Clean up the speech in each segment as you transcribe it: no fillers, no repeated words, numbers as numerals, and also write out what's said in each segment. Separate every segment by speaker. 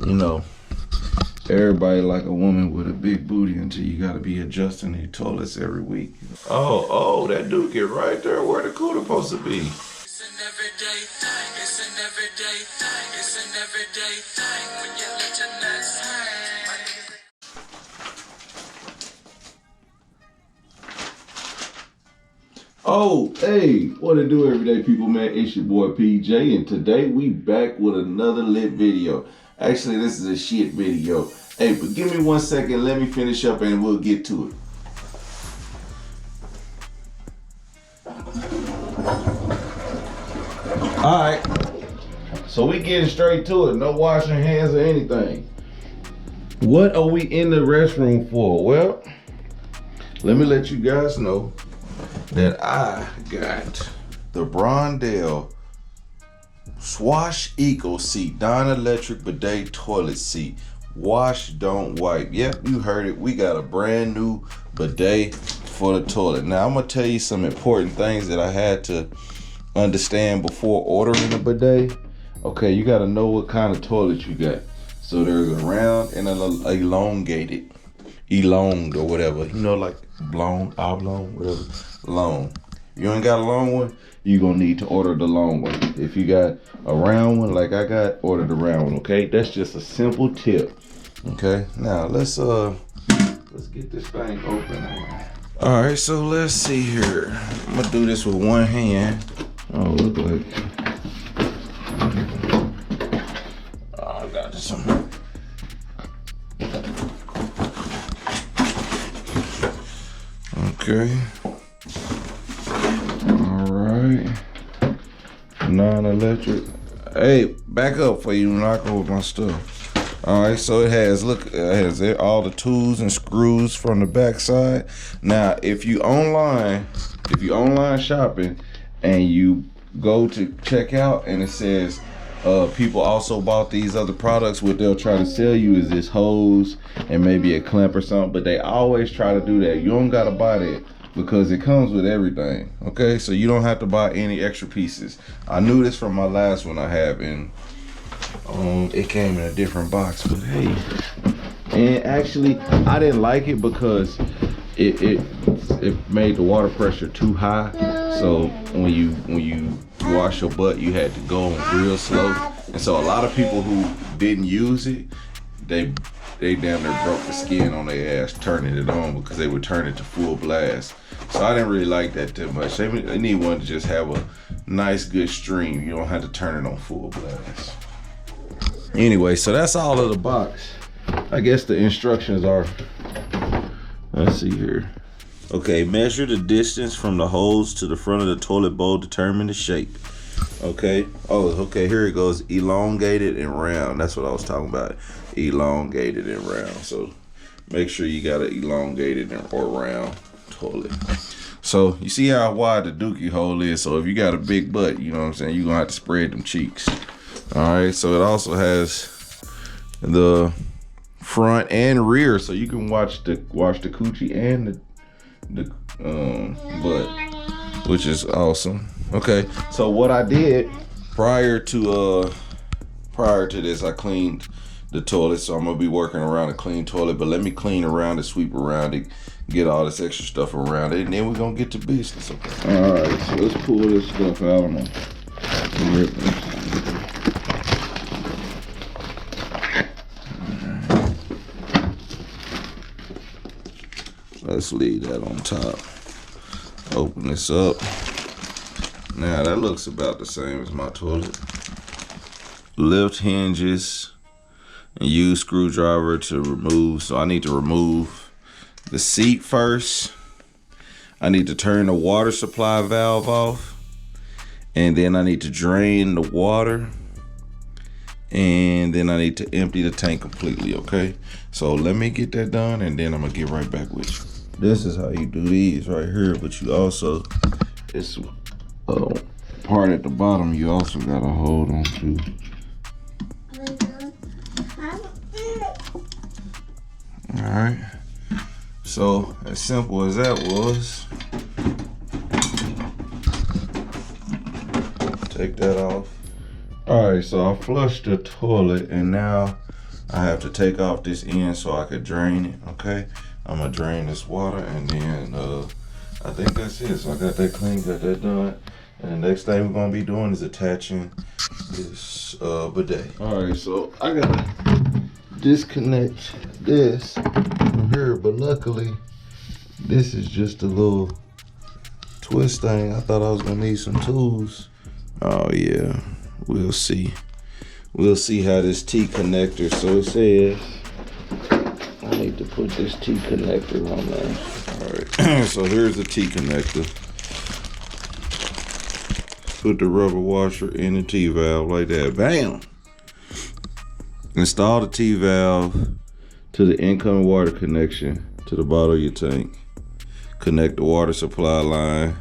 Speaker 1: You know, everybody like a woman with a big booty until you gotta be adjusting your toilets every week. Oh, that dude get right there where the cooler supposed to be.
Speaker 2: It's an everyday thing, it's an everyday thing, it's an everyday thing when you let your nuts hang.
Speaker 1: Oh, hey, what it do, everyday people, man? It's your boy PJ, and today we back with another lit video. Actually, this is a shit video. Hey, but give me 1 second, let me finish up and we'll get to it. Alright, so we getting straight to it. No washing hands or anything. What are we in the restroom for? Well, let me let you guys know that I got the Brondell Swash Eco Seat, non-electric bidet toilet seat. Wash, don't wipe. Yep, you heard it. We got a brand new bidet for the toilet. Now, I'm gonna tell you some important things that I had to understand before ordering a bidet. Okay, you gotta know what kind of toilet you got. So there's a round and an elongated, or whatever. You know, like blown, oblong, whatever. Long. You ain't got a long one, you're gonna need to order the long one. If you got a round one like I got, order the round one, okay? That's just a simple tip. Okay, now let's get this thing open. All right, so let's see here. I'm gonna do this with one hand. Oh, look like I got some. Okay. Non-electric. Hey, back up for you knock over my stuff. All right, so it has, look, it has all the tools and screws from the back side. Now, if you online shopping and you go to check out and it says people also bought these other products, what they'll try to sell you is this hose and maybe a clamp or something, but they always try to do that. You don't gotta buy that, because it comes with everything. Okay, so you don't have to buy any extra pieces. I knew this from my last one I have, and it came in a different box, but hey. And actually I didn't like it because it made the water pressure too high. So when you wash your butt, you had to go real slow. And so a lot of people who didn't use it, they damn near broke the skin on their ass turning it on, because they would turn it to full blast. So I didn't really like that too much. They need one to just have a nice good stream. You don't have to turn it on full blast. Anyway, so that's all of the box. I guess the instructions are, let's see here. Okay, measure the distance from the hose to the front of the toilet bowl, determine the shape. Okay, okay, here it goes, elongated and round. That's what I was talking about, elongated and round. So make sure you got an elongated or round toilet. So you see how wide the dookie hole is. So if you got a big butt, you know what I'm saying, you're gonna have to spread them cheeks. All right, so it also has the front and rear, so you can wash the coochie and the butt, which is awesome. Okay, so what I did prior to this, I cleaned the toilet. So I'm gonna be working around a clean toilet, but let me clean around it, sweep around it, get all this extra stuff around it, and then we're gonna get to business. Okay. All right, so let's pull this stuff out. I'm gonna rip this. Let's leave that on top. Open this up. Now that looks about the same as my toilet. Lift hinges and use screwdriver to remove. So I need to remove the seat first. I need to turn the water supply valve off. And then I need to drain the water. And then I need to empty the tank completely, okay? So let me get that done, and then I'm gonna get right back with you. This is how you do these right here, but you also, it's part at the bottom you also gotta hold on to. All right, so as simple as that was, take that off. All right, so I flushed the toilet, and now I have to take off this end so I could drain it. Okay, I'm gonna drain this water, and then I think that's it. So I got that clean, got that done. And the next thing we're gonna be doing is attaching this bidet. All right, so I gotta disconnect this from here, but luckily this is just a little twist thing. I thought I was gonna need some tools. Oh yeah, we'll see. We'll see how this T connector, so it says I need to put this T connector on there. All right, so here's the T connector. Put the rubber washer in the T valve like that, bam. Install the T valve to the incoming water connection to the bottom of your tank. Connect the water supply line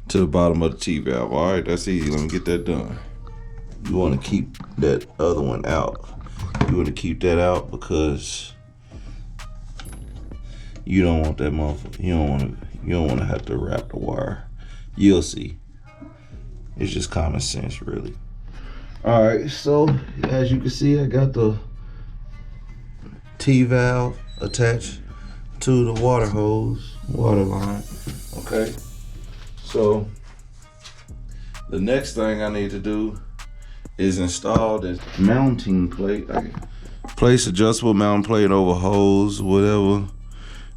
Speaker 1: to the bottom of the T valve. All right, that's easy. Let me get that done. You want to keep that other one out. You want to keep that out because you don't want that motherfucker. You don't want to have to wrap the wire. You'll see. It's just common sense, really. All right, so as you can see, I got the T valve attached to the water hose, water line. Okay, so the next thing I need to do is install this mounting plate. I place adjustable mounting plate over hose, whatever.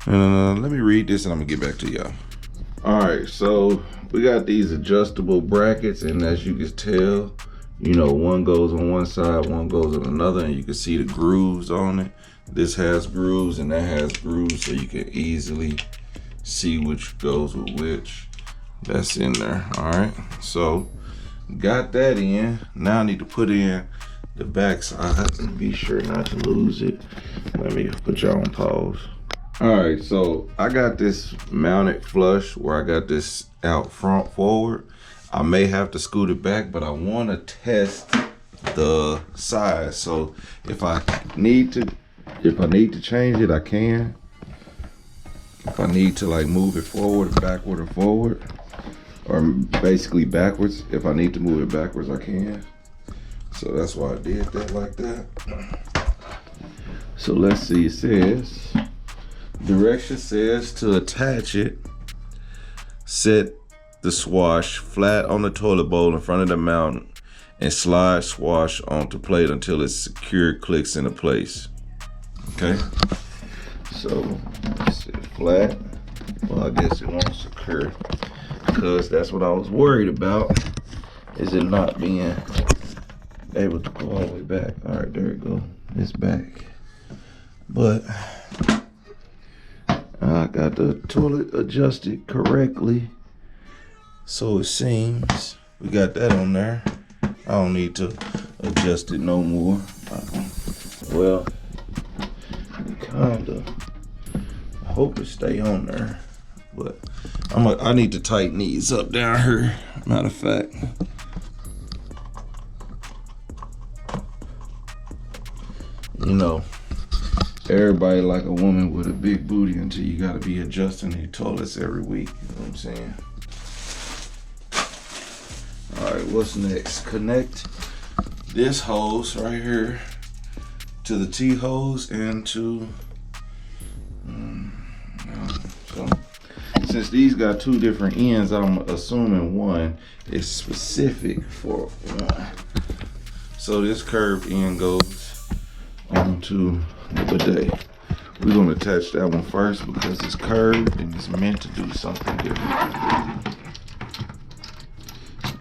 Speaker 1: And let me read this and I'm gonna get back to y'all. All right, so we got these adjustable brackets, and as you can tell, you know, one goes on one side, one goes on another, and you can see the grooves on it. This has grooves and that has grooves, so you can easily see which goes with which. That's in there. All right, so got that in. Now I need to put in the back side and be sure not to lose it. Let me put y'all on pause. All right, so I got this mounted flush where I got this out front forward. I may have to scoot it back, but I want to test the size. So if I need to change it, I can. If I need to like move it forward, backward, or forward, or basically backwards, if I need to move it backwards, I can. So that's why I did that like that. So let's see, it says, direction says to attach it, set the Swash flat on the toilet bowl in front of the mount and slide Swash onto plate until it's secure, clicks into place. Okay, so sit flat. Well, I guess it won't secure because that's what I was worried about, is it not being able to go all the way back. All right, there we go, it's back. But I got the toilet adjusted correctly, so it seems we got that on there. I don't need to adjust it no more. Well, kinda. I hope it stay on there, but I need to tighten these up down here. Matter of fact, you know, everybody like a woman with a big booty until you gotta be adjusting your toilets every week. You know what I'm saying? All right, what's next? Connect this hose right here to the T hose and to, so since these got two different ends, I'm assuming one is specific for one. So this curved end goes onto the bidet. We're gonna attach that one first because it's curved and it's meant to do something different.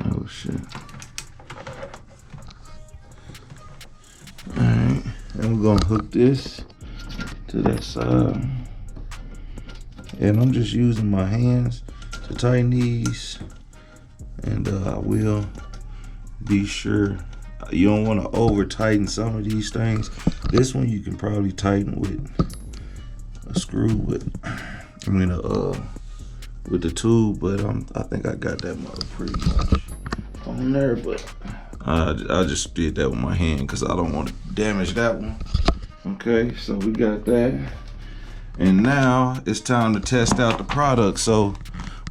Speaker 1: Oh shit. Alright, and we're gonna hook this to that side. And I'm just using my hands to tighten these. And I will be sure. You don't want to over tighten some of these things. This one you can probably tighten with a screw with the tube, but I think I got that mother pretty much on there, but I just did that with my hand because I don't want to damage that one. Okay, so we got that. And now it's time to test out the product. So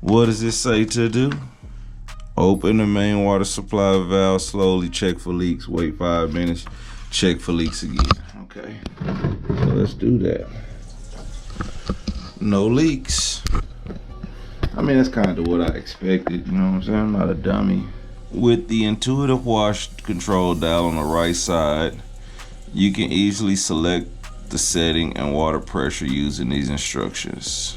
Speaker 1: what does it say to do? Open the main water supply valve slowly, check for leaks, wait 5 minutes, check for leaks again. Okay, so let's do that. No leaks. I mean, that's kind of what I expected, you know what I'm saying? I'm not a dummy. With the intuitive wash control dial on the right side, you can easily select the setting and water pressure using these instructions.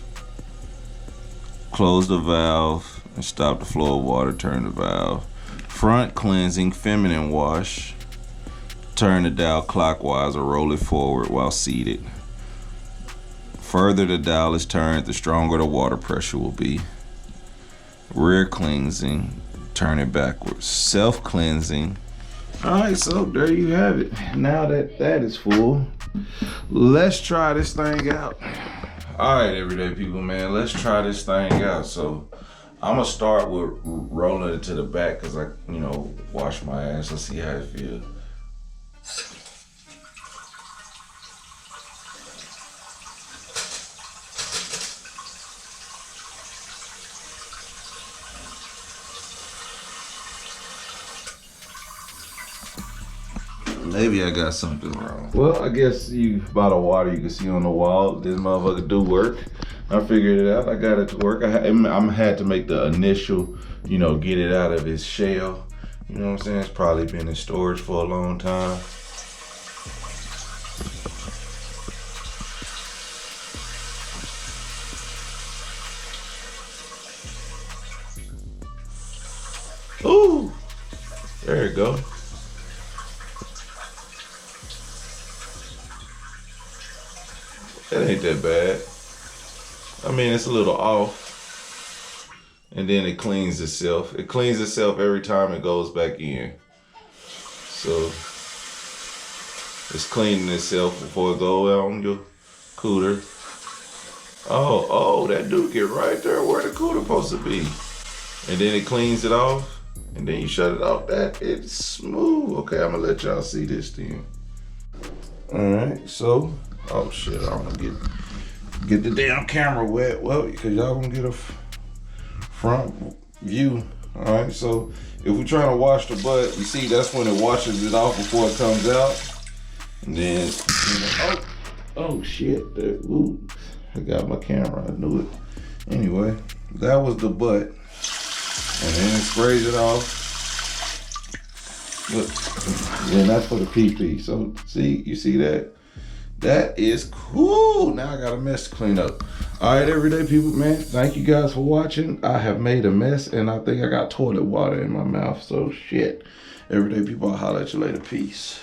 Speaker 1: Close the valve and stop the flow of water, turn the valve. Front cleansing feminine wash. Turn the dial clockwise or roll it forward while seated. Further the dial is turned, the stronger the water pressure will be. Rear cleansing, turn it backwards. Self cleansing. Alright, so there you have it. Now that that is full, let's try this thing out. Alright, everyday people, man, let's try this thing out. So I'm gonna start with rolling it to the back because I, wash my ass. Let's see how it feels. Maybe I got something wrong. Well, I guess by the water you can see on the wall, this motherfucker do work. I figured it out. I got it to work. I had to make the initial, get it out of its shell. You know what I'm saying? It's probably been in storage for a long time. Ooh, there you go. That ain't that bad. I mean, it's a little off. And then it cleans itself. It cleans itself every time it goes back in. So it's cleaning itself before it goes out on your cooler. Oh, that dude get right there where the cooler supposed to be. And then it cleans it off. And then you shut it off. It's smooth. Okay, I'm gonna let y'all see this then. Alright, so oh shit, I'm gonna get the damn camera wet. Well, because y'all gonna get a front view. Alright, so if we're trying to wash the butt, you see that's when it washes it off before it comes out. And then, oh shit, ooh, I got my camera, I knew it. Anyway, that was the butt. And then it sprays it off. Look, yeah, that's for the pee-pee. So see, you see that? That is cool. Now I got a mess to clean up. All right, everyday people, man. Thank you guys for watching. I have made a mess and I think I got toilet water in my mouth. So shit. Everyday people, I'll holler at you later. Peace.